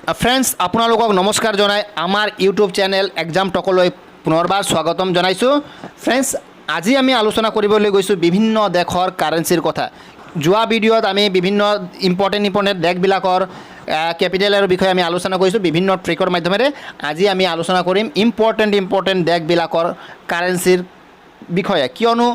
Friends আপোনালোকক নমস্কাৰ জনাই আমাৰ ইউটিউব চেনেল এক্সাম টকলৈ পুনৰবাৰ স্বাগতম জনাইছোঁ। ফ্ৰেণ্ডছ আজি আমি আলোচনা কৰিবলৈ গৈছোঁ বিভিন্ন দেশৰ কাৰেন্সিৰ কথা। যোৱা ভিডিঅ'ত আমি বিভিন্ন ইম্পৰ্টেণ্ট দেশবিলাকৰ কেপিটেলৰ বিষয়ে আমি আলোচনা কৰিছোঁ বিভিন্ন ট্ৰিকৰ মাধ্যমেৰে। আজি আমি আলোচনা কৰিম ইম্পৰ্টেণ্ট দেশবিলাকৰ কাৰেন্সিৰ বিষয়ে, কিয়নো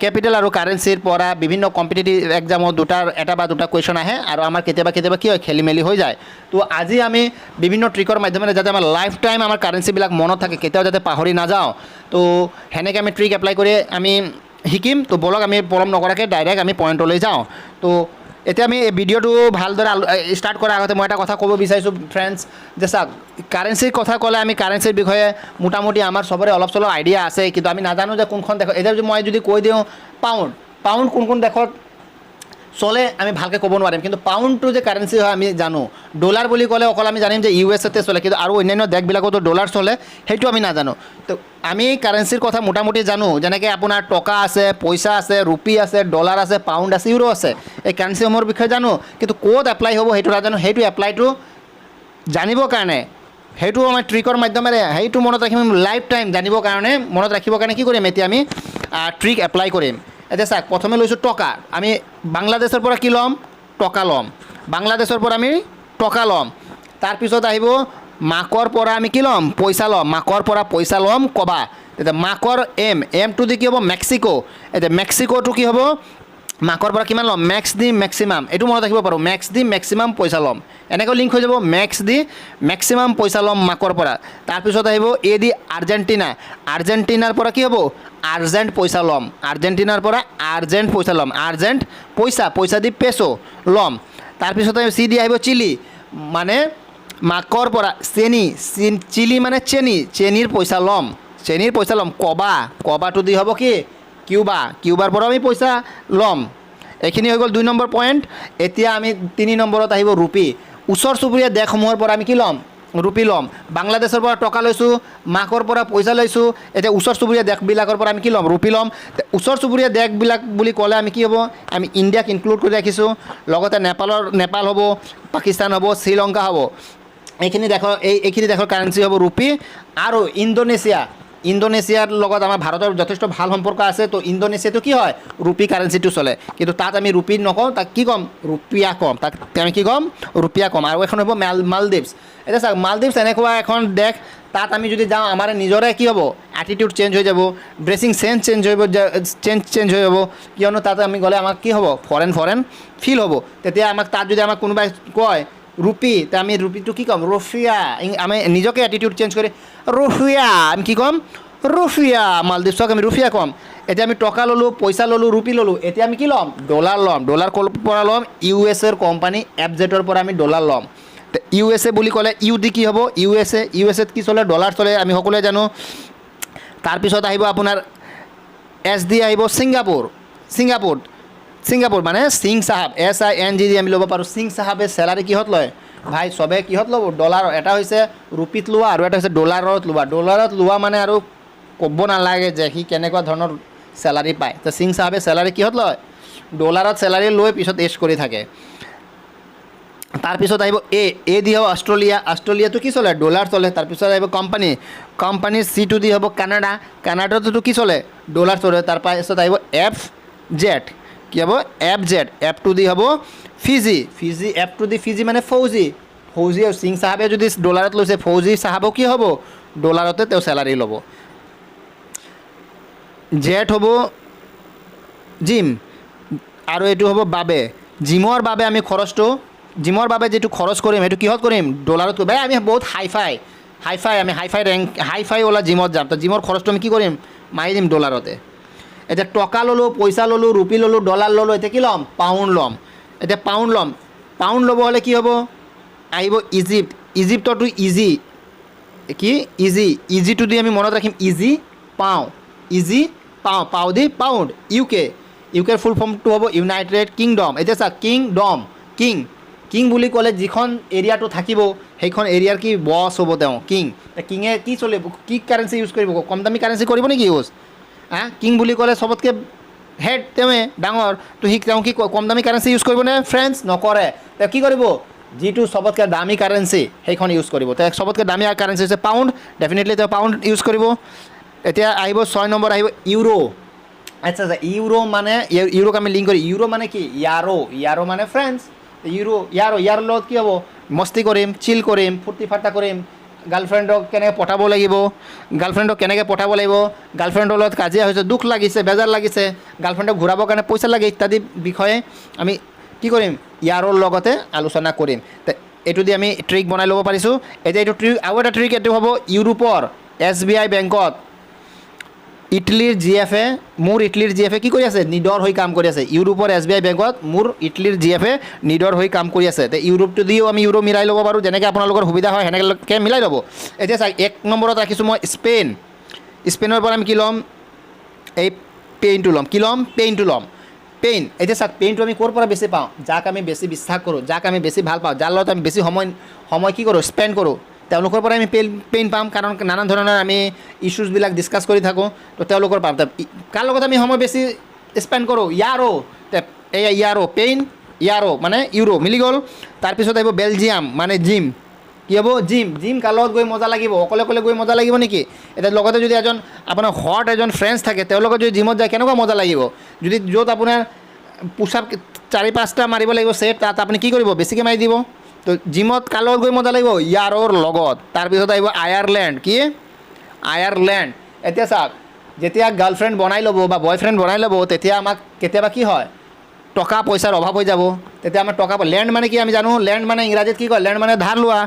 কেপিটেল আৰু কাৰেন্সিৰ পৰা বিভিন্ন কম্পিটিটিভ এক্সামত এটা বা দুটা কুৱেশ্যন আহে আৰু আমাৰ কেতিয়াবা কি হয় খেলি মেলি হৈ যায়। তো আজি আমি বিভিন্ন ট্ৰিকৰ মাধ্যমেৰে যাতে আমাৰ লাইফ টাইম আমাৰ কাৰেন্সিবিলাক মনত থাকে, কেতিয়াও যাতে পাহৰি নাযাওঁ, তো সেনেকৈ আমি ট্ৰিক এপ্লাই কৰি আমি শিকিম। তো বলক আমি পলম নকৰাকৈ ডাইৰেক্ট আমি পইণ্টলৈ যাওঁ। তো এতিয়া আমি এই ভিডিঅ'টো ভালদৰে ষ্টাৰ্ট কৰাৰ আগতে মই এটা কথা ক'ব বিচাৰিছোঁ ফ্ৰেণ্ডছ, যে চাওক কাৰেন্সিৰ কথা ক'লে আমি কাৰেন্সিৰ বিষয়ে মোটামুটি আমাৰ চবৰে অলপ চলপ আইডিয়া আছে, কিন্তু আমি নাজানো যে কোনখন দেশত। এতিয়া যদি মই কৈ দিওঁ পাউণ্ড কোন দেশত চলে আমি ভালকৈ ক'ব নোৱাৰিম, কিন্তু পাউণ্ডটো যে কাৰেন্সি হয় আমি জানো। ডলাৰ বুলি ক'লে অকল আমি জানিম যে USA চলে, কিন্তু আৰু অন্যান্য দেশবিলাকতো ডলাৰ চলে, সেইটো আমি নাজানো। তো আমি কাৰেন্সিৰ কথা মোটামুটি জানো, যেনেকৈ আপোনাৰ টকা আছে, পইচা আছে, ৰুপি আছে, ডলাৰ আছে, পাউণ্ড আছে, ইউৰো আছে। এই কাৰেন্সিসমূহৰ বিষয়ে জানো, কিন্তু ক'ত এপ্লাই হ'ব সেইটো নাজানো। সেইটো এপ্লাইটো জানিবৰ কাৰণে সেইটো আমাৰ ট্ৰিকৰ মাধ্যমেৰে সেইটো মনত ৰাখিম, লাইফ টাইম জানিবৰ কাৰণে মনত ৰাখিবৰ কাৰণে কি কৰিম, এতিয়া আমি ট্ৰিক এপ্লাই কৰিম। এতিয়া চাওক প্ৰথমে লৈছোঁ টকা। আমি বাংলাদেশৰ পৰা কি ল'ম, টকা ল'ম। বাংলাদেশৰ পৰা আমি টকা ল'ম। তাৰপিছত আহিব মাকৰ পৰা আমি কি ল'ম, পইচা ল'ম। মাকৰ পৰা পইচা ল'ম ক'বা। তেতিয়া মাকৰ এমটো দি কি হ'ব, মেক্সিকো। এতিয়া মেক্সিকোটো কি হ'ব, মাকৰ পৰা কিমান ল'ম, মেক্স দি মেক্সিমাম, এইটো মনত ৰাখিব পাৰোঁ, মেক্স দি মেক্সিমাম পইচা ল'ম। এনেকৈ লিংক হৈ যাব, মেক্স দি মেক্সিমাম পইচা ল'ম মাকৰ পৰা। তাৰপিছত আহিব এ দি আৰ্জেণ্টিনা। আৰ্জেণ্টিনাৰ পৰা কি হ'ব, আৰ্জেণ্ট পইচা ল'ম। আৰ্জেণ্টিনাৰ পৰা আৰ্জেণ্ট পইচা ল'ম। আৰ্জেণ্ট পইচা দি পেছো ল'ম। তাৰপিছত চি দি আহিব চিলি, মানে মাকৰ পৰা চিলি মানে চেনিৰ পইচা ল'ম। চেনিৰ পইচা ল'ম। কবাটো দি হ'ব কি, কিউবাৰ পৰা আমি পইচা ল'ম। এইখিনি হৈ গ'ল 2 নম্বৰ পইণ্ট। এতিয়া আমি 3 নম্বৰত আহিব ৰুপি। ওচৰ চুবুৰীয়া দেশসমূহৰ পৰা আমি কি ল'ম, ৰুপি ল'ম। বাংলাদেশৰ পৰা টকা লৈছোঁ, মাকৰ পৰা পইচা লৈছোঁ। এতিয়া ওচৰ চুবুৰীয়া দেশবিলাকৰ পৰা আমি কি ল'ম, ৰুপি ল'ম। ওচৰ চুবুৰীয়া দেশবিলাক বুলি ক'লে আমি কি হ'ব, আমি ইণ্ডিয়াক ইনক্লুড কৰি ৰাখিছোঁ, লগতে নেপাল হ'ব, পাকিস্তান হ'ব, শ্ৰীলংকা হ'ব। এইখিনি দেশৰ কাৰেন্সি হ'ব ৰুপি। আৰু ইণ্ডোনেছিয়াৰ লগত আমাৰ ভাৰতৰ যথেষ্ট ভাল সম্পৰ্ক আছে। তো ইণ্ডোনেছিয়াটো কি হয়, ৰুপি কাৰেন্সিটো চলে, কিন্তু তাত আমি ৰুপি নকওঁ, তাক কি ক'ম, ৰুপিয়া ক'ম। তাক আমি কি ক'ম, ৰুপিয়া ক'ম। আৰু এখন হ'ব মালদ্বীপছ। এতিয়া চাওক মালদ্বীপছ এনেকুৱা এখন দেশ, তাত আমি যদি যাওঁ আমাৰ নিজৰে কি হ'ব, এটিটিউড চেঞ্জ হৈ যাব, ড্ৰেছিং চেঞ্জ হৈ যাব, কিয়নো তাত আমি গ'লে আমাক কি হ'ব, ফৰেন ফিল হ'ব। তেতিয়া তাত যদি আমাক কোনোবাই কয় ৰুপি, তে আমি ৰুপিটো কি ক'ম, ৰফিয়া। আমি নিজকে এটিটিউড চেঞ্জ কৰি ৰফিয়া আমি কি ক'ম, ৰফিয়া। মালদ্বীপছক আমি ৰফিয়া ক'ম। এতিয়া আমি টকা ল'লোঁ, পইচা ল'লোঁ, ৰুপি ল'লোঁ। এতিয়া আমি কি ল'ম, ডলাৰ ল'ম। ডলাৰ ক'ৰ পৰা ল'ম, USA কোম্পানী FZৰ পৰা আমি ডলাৰ ল'ম। USA বুলি ক'লে ইউ দি কি হ'ব, USAত কি চলে, ডলাৰ চলে, আমি সকলোৱে জানো। তাৰপিছত আহিব আপোনাৰ S দি আহিব ছিংগাপুৰ মানে সিং চাহাব, SING দি আমি ল'ব পাৰোঁ। সিং চাহাবে চেলাৰী কিহত লয় ভাই, চবে কিহত ল'ব, ডলাৰ। এটা হৈছে ৰুপিত লোৱা আৰু এটা হৈছে ডলাৰত লোৱা। ডলাৰত লোৱা মানে আৰু ক'ব নালাগে যে সি কেনেকুৱা ধৰণৰ চেলাৰী পায়। তো সিং চাহাবে চেলাৰী কিহত লয়, ডলাৰত চেলাৰী লৈ পিছত এছ কৰি থাকে। তাৰপিছত আহিব এ দি হ'ব অষ্ট্ৰেলিয়াটো কি চলে, ডলাৰ চলে। তাৰপিছত আহিব কোম্পানী চিটো দি হ'ব কানাডাটোতো কি চলে, ডলাৰ চলে। তাৰপিছত আহিব FZ, কি হ'ব, FZ। এফটো দি হ'ব ফিজি। এফটো দি ফিজি মানে ফৌজি আৰু সিং চাহাবে যদি ডলাৰত লৈছে, ফৌজি চাহাবো কি হ'ব, ডলাৰতে তেওঁ চেলাৰী ল'ব। জেড হ'ব জিম, আৰু এইটো হ'ব বাবে। জিমৰ বাবে যিটো খৰচ কৰিম সেইটো কিহত কৰিম, ডলাৰত কৰিম। আমি বহুত হাই ফাই ওলা জিমত যাম, তো জিমৰ খৰচটো আমি কি কৰিম, মাৰি দিম ডলাৰতে। এতিয়া টকা ল'লোঁ, পইচা ল'লোঁ, ৰুপি ল'লোঁ, ডলাৰ ল'লোঁ। এতিয়া কি ল'ম, পাউণ্ড ল'ম। এতিয়া পাউণ্ড ল'ব হ'লে কি হ'ব, আহিব ইজিপ্তৰটো ইজিটো দি আমি মনত ৰাখিম, পাওঁ দি পাউণ্ড। ইউকেৰ ফুল ফৰ্মটো হ'ব ইউনাইটেড কিংডম। এতিয়া চা কিং বুলি ক'লে যিখন এৰিয়াটো থাকিব সেইখন এৰিয়াৰ কি বছ হ'ব তেওঁ, কিঙে কি চলিব, কি কাৰেন্সি ইউজ কৰিব, কম দামী কাৰেন্সি কৰিব নেকি ইউজ। কিং বুলি ক'লে চবতকৈ হেড তেওঁৱে ডাঙৰ, তো তেওঁ কি কম দামী কাৰেন্সি ইউজ কৰিবনে ফ্ৰেণ্ডছ, নকৰে। তেওঁ কি কৰিব, যিটো চবতকৈ দামী কাৰেঞ্চি সেইখন ইউজ কৰিব। তো চবতকৈ দামী কাৰেঞ্চি হৈছে পাউণ্ড, ডেফিনেটলি তেওঁ পাউণ্ড ইউজ কৰিব। এতিয়া আহিব 6 নম্বৰ আহিব ইউৰো। আচ্ছা আচ্ছা, ইউৰো মানে ইউৰোক আমি লিংক কৰি, ইউৰো মানে কি ইয়াৰো, ইয়াৰো মানে ফ্ৰেন্স, ইউৰো ইয়াৰ লগত কি হ'ব, মস্তি কৰিম, চিল কৰিম, ফূৰ্তি ফাৰ্তা কৰিম, গাৰ্লফ্ৰেণ্ডক কেনেকৈ পঠাব লাগিব, গাৰ্লফ্ৰেণ্ডৰ লগত কাজিয়া হৈছে, দুখ লাগিছে, বেজাৰ লাগিছে, গাৰ্লফ্ৰেণ্ডক ঘূৰাবৰ কাৰণে পইচা লাগে ইত্যাদি বিষয়ে আমি কি কৰিম, ইয়াৰৰ লগতে আলোচনা কৰিম। এইটো দি আমি ট্ৰিক বনাই ল'ব পাৰিছোঁ। এতিয়া এইটো ট্ৰিক, আৰু এটা ট্ৰিক এইটো হ'ব, ইউৰোপৰ SBI বেংকত ইটালীৰ GF-এ, মোৰ ইটালীৰ GF-এ কি কৰি আছে, নিডৰ হৈ কাম কৰি আছে। ইউৰোপৰ SBI বেংকত মোৰ ইটালীৰ GF-এ নিডৰ হৈ কাম কৰি আছে। তো ইউৰোপটো দিও আমি ইউৰো মিলাই ল'ব পাৰোঁ, যেনেকৈ আপোনালোকৰ সুবিধা হয় সেনেকৈ মিলাই ল'ব। এতিয়া চাওক 1 নম্বৰত ৰাখিছোঁ মই স্পেইন। স্পেইনৰ পৰা আমি কি ল'ম, এই পেইনটো ল'ম। কি ল'ম, পেইনটো ল'ম। পেইন, এতিয়া চাওক পেইনটো আমি ক'ৰ পৰা বেছি পাওঁ, যাক আমি বেছি বিশ্বাস কৰোঁ, যাক আমি বেছি ভাল পাওঁ, যাৰ লগত আমি বেছি সময় কি কৰোঁ, স্পেণ্ড কৰোঁ, তেওঁলোকৰ পৰা আমি পেইন পাম। কাৰণ নানান ধৰণৰ আমি ইছ্যুজবিলাক ডিছকাছ কৰি থাকোঁ, তো তেওঁলোকৰ পাম। কাৰ লগত আমি সময় বেছি স্পেণ্ড কৰোঁ, ইয়াৰো, এয়া ইয়াৰো, পেইন ইয়াৰো মানে ইউৰো মিলি গ'ল। তাৰপিছত আহিব বেলজিয়াম মানে জিম। কি হ'ব, জিম কাৰ লগত গৈ মজা লাগিব, অকলে গৈ মজা লাগিব নেকি? এতিয়া লগতে যদি এজন আপোনাৰ হট এজন ফ্ৰেণ্ডছ থাকে, তেওঁৰ লগত যদি জিমত যায় কেনেকুৱা মজা লাগিব। যদি য'ত আপোনাৰ পুচাপ 4-5টা মাৰিব লাগিব ছেট, তাত আপুনি কি কৰিব, বেছিকৈ মাৰি দিব। তো জিমত কাৰ লগত গৈ মজা লাগিব, ইয়াৰৰ লগত। তাৰপিছত আহিব আয়াৰলেণ্ড। কি, আয়াৰলেণ্ড। এতিয়া চাওক, যেতিয়া গাৰ্লফ্ৰেণ্ড বনাই ল'ব বা বয়ফ্ৰেণ্ড বনাই ল'ব, তেতিয়া আমাক কেতিয়াবা কি হয়, টকা পইচাৰ অভাৱ হৈ যাব। তেতিয়া আমাৰ লেণ্ড মানে কি আমি জানো, লেণ্ড মানে ইংৰাজীত কি কয়, লেণ্ড মানে ধাৰ লোৱা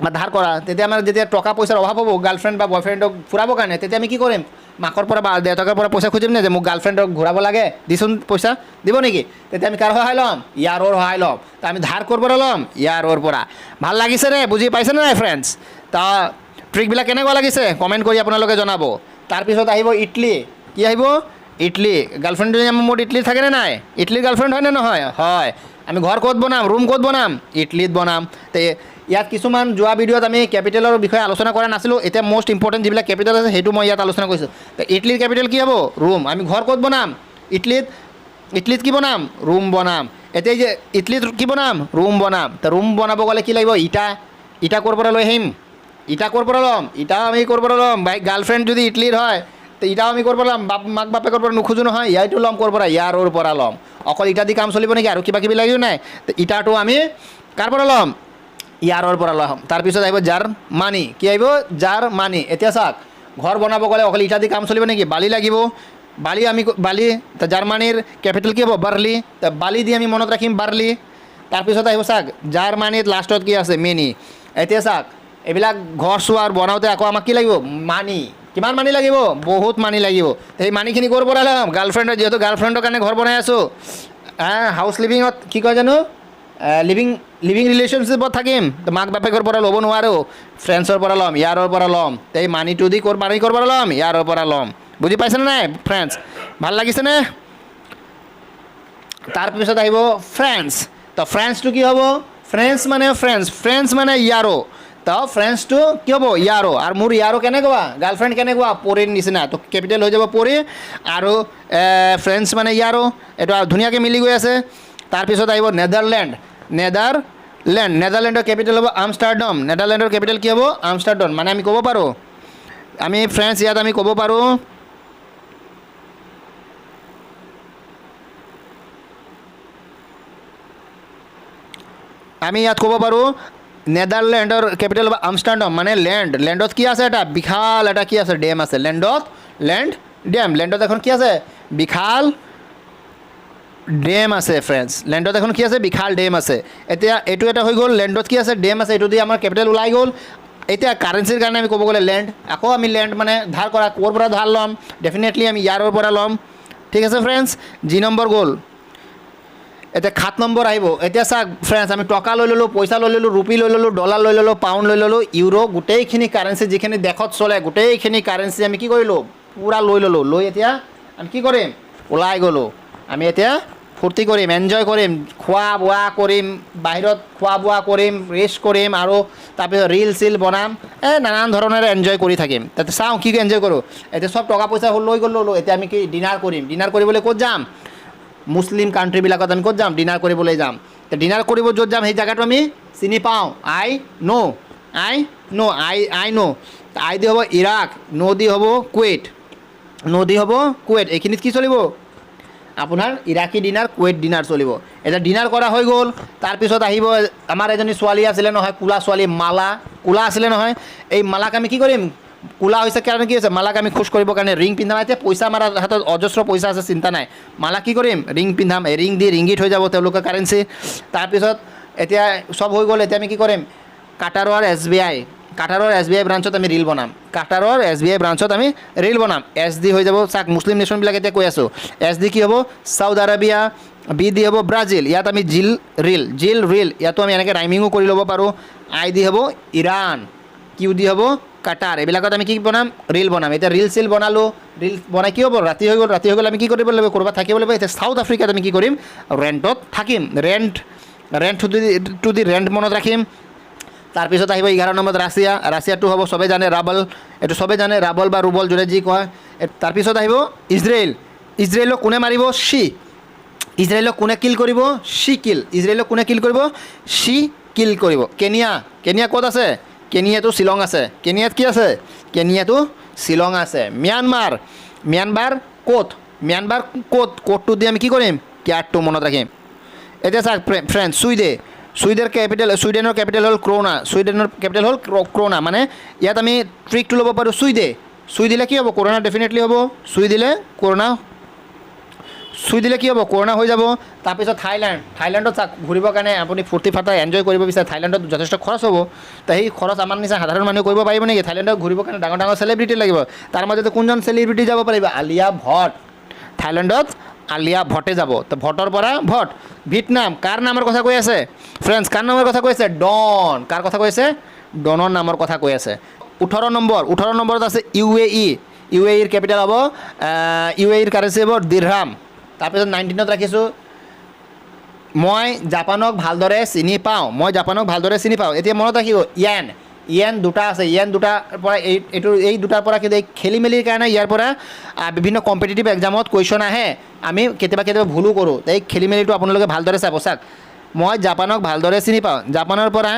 বা ধাৰ কৰা। তেতিয়া আমাৰ যেতিয়া টকা পইচাৰ অভাৱ হ'ব গাৰ্লফ্ৰেণ্ড বা বয়ফ্ৰেণ্ডক ফুৰাবৰ কাৰণে, তেতিয়া আমি কি কৰিম, মাকৰ পৰা বা দেউতাকৰ পৰা পইচা খুজিম নে, যে মোক গাৰ্লফ্ৰেণ্ডক ঘূৰাব লাগে, দিচোন পইচা, দিব নেকি? তেতিয়া আমি কাৰ সহায় ল'ম, ইয়াৰৰ সহায় ল'ম। তো আমি ধাৰ ক'ৰ পৰা ল'ম, ইয়াৰৰ পৰা। ভাল লাগিছে নে, বুজি পাইছেনে নাই ফ্ৰেণ্ডছ? তা ট্ৰিকবিলাক কেনেকুৱা লাগিছে কমেণ্ট কৰি আপোনালোকে জনাব। তাৰপিছত আহিব ইটলী। কি আহিব, ইটলী। গাৰ্লফ্ৰেণ্ডজনী আমাৰ মোৰ ইটলীত থাকেনে নাই, ইটলীৰ গাৰ্লফ্ৰেণ্ড হয়নে নহয়? হয়। আমি ঘৰ ক'ত বনাম, ৰুম ক'ত বনাম, ইটলীত বনাম। তো ইয়াত কিছুমান যোৱা ভিডিঅ'ত আমি কেপিটেলৰ বিষয়ে আলোচনা কৰা নাছিলোঁ। এতিয়া মষ্ট ইম্পৰ্টেণ্ট যিবিলাক কেপিটেল আছে সেইটো মই ইয়াত আলোচনা কৰিছোঁ। তো ইটলীৰ কেপিটেল কি হ'ব, ৰুম। আমি ঘৰ ক'ত বনাম, ইটলীত কি বনাম, ৰুম বনাম। এতিয়া যে ইটলীত কি বনাম, ৰুম বনাম। তো ৰুম বনাব গ'লে কি লাগিব, ইটা ক'ৰ পৰা লৈ আহিম, ইটা ক'ৰ পৰা ল'ম, ইটাও আমি ক'ৰ পৰা ল'ম, ভাই গাৰ্লফ্ৰেণ্ড যদি ইটলীৰ হয় তো ইটাও আমি ক'ৰ পৰা ল'ম, মাক বাপেকৰ পৰা নোখোজোঁ নহয়, ইয়াৰটো ল'ম ক'ৰ পৰা, ইয়াৰৰ পৰা ল'ম। অকল ইটা দি কাম চলিব নেকি, আৰু কিবা কিবি লাগিব নাই? তো ইটাটো আমি কাৰ পৰা ল'ম, ইয়াৰৰ পৰা ল'ম। তাৰপিছত আহিব জাৰ্মানী। কি আহিব, জাৰ্মানী। এতিয়া চাওক, ঘৰ বনাব গ'লে অকল ইটা দি কাম চলিব নেকি, বালি লাগিব, বালি। তো জাৰ্মানীৰ কেপিটেল কি হ'ব, বাৰ্লি। তো বালি দি আমি মনত ৰাখিম বাৰ্লি। তাৰপিছত আহিব চাওক, জাৰ্মানীত লাষ্টত কি আছে, মেনি। এতিয়া চাওক, এইবিলাক ঘৰ চোৱাৰ বনাওঁতে আকৌ আমাক কি লাগিব, মানি। কিমান মানি লাগিব, বহুত মানি লাগিব। সেই মানিখিনি ক'ৰ পৰা ল'ম, গাৰ্লফ্ৰেণ্ডৰ, যিহেতু গাৰ্লফ্ৰেণ্ডৰ কাৰণে ঘৰ বনাই আছোঁ, হাউচ লিভিঙত কি কয় জানো, লিভিং ৰিলেশ্যনশ্বিপত থাকিম। তো মাক বাপেকৰ পৰা ল'ব নোৱাৰোঁ, ফ্ৰেণ্ডছৰ পৰা ল'ম, ইয়াৰৰ পৰা ল'ম। তো এই মানিটো দি ক'ৰ পৰা ল'ম, ইয়াৰৰ পৰা ল'ম। বুজি পাইছেনে নাই ফ্ৰেণ্ডছ, ভাল লাগিছেনে? তাৰপিছত আহিব ফ্ৰেণ্ডছ। তো ফ্ৰেণ্ডছটো কি হ'ব, ফ্ৰেণ্ডছ মানে ইয়াৰো। তো ফ্ৰেণ্ডছটো কি হ'ব, ইয়াৰো। আৰু মোৰ ইয়াৰো কেনেকুৱা, গাৰ্লফ্ৰেণ্ড কেনেকুৱা, পৰীৰ নিচিনা। তো কেপিটেল হৈ যাব পৰী, আৰু ফ্ৰেণ্ডছ মানে ইয়াৰো। এইটো ধুনীয়াকৈ মিলি গৈ আছে। তাৰপিছত আহিব নেদাৰলেণ্ডৰ কেপিটেল হ'ব আমষ্টাৰডাম। নেদাৰলেণ্ডৰ কেপিটেল কি হ'ব, আমষ্টাৰডাম। মানে আমি ক'ব পাৰোঁ, আমি ফ্ৰেণ্ডছ ইয়াত আমি ক'ব পাৰোঁ, নেদাৰলেণ্ডৰ কেপিটেল হ'ব আমষ্টাৰডাম। মানে লেণ্ডত কি আছে, এটা বিশাল এটা কি আছে, ডেম আছে। লেণ্ডত এখন কি আছে, বিশাল ডেম আছে ফ্ৰেণ্ডছ। লেণ্ডত এখন কি আছে, বিশাল ডেম আছে। এতিয়া এইটো এটা হৈ গ'ল, লেণ্ডত কি আছে, ডেম আছে। এইটো দি আমাৰ কেপিটেল ওলাই গ'ল। এতিয়া কাৰেঞ্চিৰ কাৰণে আমি ক'ব গ'লে লেণ্ড, আকৌ আমি লেণ্ড মানে ধাৰ কৰা, ক'ৰ পৰা ধাৰ ল'ম, ডেফিনেটলি আমি ইয়াৰৰ পৰা ল'ম। ঠিক আছে ফ্ৰেণ্ডছ, জি নম্বৰ গ'ল। এতিয়া 7 নম্বৰ আহিব। এতিয়া চাওক ফ্ৰেণ্ডছ, আমি টকা লৈ ল'লোঁ, পইচা লৈ ল'লোঁ, ৰুপি লৈ ল'লোঁ, ডলাৰ লৈ ল'লোঁ, পাউণ্ড লৈ ল'লোঁ, ইউৰো, গোটেইখিনি কাৰেঞ্চি যিখিনি দেশত চলে গোটেইখিনি কাৰেঞ্চি আমি কি কৰিলোঁ, পূৰা লৈ ল'লোঁ। লৈ এতিয়া আমি কি কৰিম, ওলাই গ'লোঁ। আমি এতিয়া ফূৰ্তি কৰিম, এনজয় কৰিম, খোৱা বোৱা কৰিম, বাহিৰত খোৱা বোৱা কৰিম, ৰেষ্ট কৰিম, আৰু তাৰপিছত ৰিল চিল বনাম, নানান ধৰণেৰে এনজয় কৰি থাকিম। তাতে চাওঁ কি এনজয় কৰোঁ। এতিয়া চব টকা পইচা লৈ গ'লোঁ। এতিয়া আমি কি ডিনাৰ কৰিম। ডিনাৰ কৰিবলৈ ক'ত যাম, মুছলিম কাণ্ট্ৰিবিলাকত আমি ক'ত যাম, ডিনাৰ কৰিবলৈ যাম। তো ডিনাৰ কৰিব য'ত যাম সেই জেগাটো আমি চিনি পাওঁ আই ন' আই ন' আই দি হ'ব ইৰাক, ন' দি হ'ব কুৱেইট, এইখিনিত কি চলিব আপোনাৰ ইৰাকী ডিনাৰ, কুৱেইট ডিনাৰ চলিব। এতিয়া ডিনাৰ কৰা হৈ গ'ল, তাৰপিছত আহিব আমাৰ এজনী ছোৱালী আছিলে নহয়, ক'লা ছোৱালী মালা, ক'লা আছিলে নহয়, এই মালাক আমি কি কৰিম, ক'লা হৈছে কাৰণে কি হৈছে, মালাক আমি খোজ কৰিবৰ কাৰণে ৰিং পিন্ধাম। এতিয়া পইচা আমাৰ হাতত অজস্ৰ পইচা আছে, চিন্তা নাই, মালা কি কৰিম, ৰিং পিন্ধাম, ৰিং দি ৰিংগিত হৈ যাব তেওঁলোকৰ কাৰেঞ্চি। তাৰপিছত এতিয়া চব হৈ গ'ল, এতিয়া আমি কি কৰিম, কাটাৰৰ SBI ব্ৰাঞ্চত আমি ৰিল বনাম, SBI ব্ৰাঞ্চত আমি ৰিল বনাম। এছ ডি হৈ যাব, চাওক মুছলিম নেশ্যনবিলাক এতিয়া কৈ আছোঁ, এছ ডি কি হ'ব চাউথ আৰবিয়া, বি দি হ'ব ব্ৰাজিল, ইয়াত আমি জিল ৰিল, ইয়াতো আমি এনেকৈ ৰাইমিঙো কৰি ল'ব পাৰোঁ। আই দি হ'ব ইৰাণ, কিউ দি হ'ব কাটাৰ, এইবিলাকত আমি কি বনাম, ৰিল বনাম। এতিয়া ৰিল বনালোঁ, ৰিল বনাই কি হ'ব, ৰাতি হৈ গ'ল আমি কি কৰিব লাগিব, ক'ৰবাত থাকিব লাগিব। এতিয়া চাউথ আফ্ৰিকাত আমি কি কৰিম, ৰেণ্টত থাকিম, ৰেণ্ট টু দি ৰেণ্ট মনত ৰাখিম। তাৰপিছত আহিব 11 নম্বৰত ৰাছিয়াটো হ'ব চবেই জানে ৰাবল, এইটো চবেই জানে ৰাবল বা ৰুবল যোনে যি কয়। তাৰপিছত আহিব ইজৰাইলক কোনে মাৰিব, ইজৰাইলক কোনে কিল কৰিব, ইজৰাইলক কোনে কিল কৰিব, কিল কৰিব। কেনিয়া ক'ত আছে, কেনিয়াটো শ্বিলং আছে, কেনিয়াত কি আছে, কেনিয়াটো শ্বিলং আছে। ম্যানমাৰ ক'তটো দি আমি কি কৰিম, কেয়াৰটো মনত ৰাখিম। এতিয়া চাওক ফ্ৰেণ্ড, ছুইডেনৰ কেপিটেল হ'ল ক্ৰোনা, মানে ইয়াত আমি ট্ৰিকটো ল'ব পাৰোঁ চুই দিলে কি হ'ব, কৰোণা ডেফিনেটলি হ'ব, চুই দিলে কি হ'ব, কৰোণা হৈ যাব। তাৰপিছত থাইলেণ্ডত চাওক ঘূৰিবৰ কাৰণে আপুনি ফূৰ্তি ফাৰ্তা এনজয় কৰিব বিচাৰে, থাইলেণ্ডত যথেষ্ট খৰচ হ'ব। তো সেই খৰচ আমাৰ নিচিনা সাধাৰণ মানুহে কৰিব পাৰিব নেকি, থাইলেণ্ডত ঘূৰিবৰ কাৰণে ডাঙৰ চেলিব্ৰিটি লাগিব। তাৰ মাজতে কোনজন চেলিব্ৰিটি যাব পাৰিব, আলিয়া ভট, থাইলেণ্ডত আলিয়া ভটে যাব। তো ভটৰ পৰা ভিয়েটনাম, কাৰ নামৰ কথা কৈ আছে ফ্ৰেণ্ডছ, কাৰ নামৰ কথা কৈ আছে, ডন, কাৰ কথা কৈ আছে, ডনৰ নামৰ কথা কৈ আছে। 18 নম্বৰত আছে UAEৰ কেপিটেল হ'ব, UAEৰ কাৰেঞ্চি হ'ব দিৰহাম। তাৰপিছত 19ত ৰাখিছোঁ, মই জাপানক ভালদৰে চিনি পাওঁ। এতিয়া মনত ৰাখিব য়েন দুটা আছে, দুটাৰ পৰা এই দুটাৰ পৰা কিন্তু এই খেলি মেলিৰ কাৰণে ইয়াৰ পৰা বিভিন্ন কম্পিটিটিভ এক্সামত কুৱেশ্যন আহে, আমি কেতিয়াবা ভুলো কৰোঁ। এই খেলি মেলিটো আপোনালোকে ভালদৰে চাব। চাওক মই জাপানক ভালদৰে চিনি পাওঁ, জাপানৰ পৰা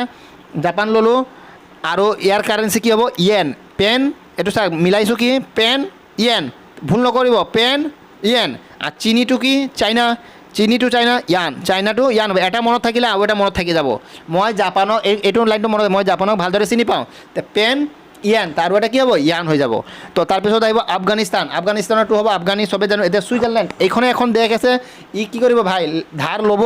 জাপান ল'লোঁ, আৰু ইয়াৰ কাৰেঞ্চি কি হ'ব, পেন, এইটো চাওক মিলাইছোঁ কি, পেন য়েন, ভুল নকৰিব, পেন য়েন। আৰু চিনিটো কি, চাইনা, চাইনাটো ইয়ান হ'ব। এটা মনত থাকিলে আৰু এটা মনত থাকি যাব। মই জাপানক এইটো লাইনটো মনত, মই জাপানক ভালদৰে চিনি পাওঁ, পেন য়েন, তাৰ এটা কি হ'ব, ইয়ান হৈ যাব। তো তাৰপিছত আহিব আফগানিস্তানৰটো হ'ব আফগানী, চবেই জানো। এতিয়া ছুইজাৰলেণ্ড, এইখনে এখন দেশ আছে, ই কি কৰিব ভাই, ধাৰ ল'ব,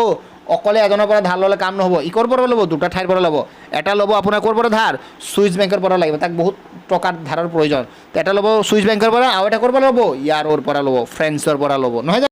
অকলে এজনৰ পৰা ধাৰ ল'লে কাম নহ'ব, ই ক'ৰ পৰা ল'ব, দুটা ঠাইৰ পৰা ল'ব। এটা ল'ব আপোনাৰ ক'ৰ পৰা ধাৰ, ছুইচ বেংকৰ পৰা লাগিব, তাক বহুত টকাৰ ধাৰৰ প্ৰয়োজন। এটা ল'ব ছুইচ বেংকৰ পৰা, আৰু এটা ক'ৰ পৰা ল'ব, ইয়াৰৰ পৰা ল'ব, ফ্ৰেন্সৰ পৰা ল'ব, নহয় জানো।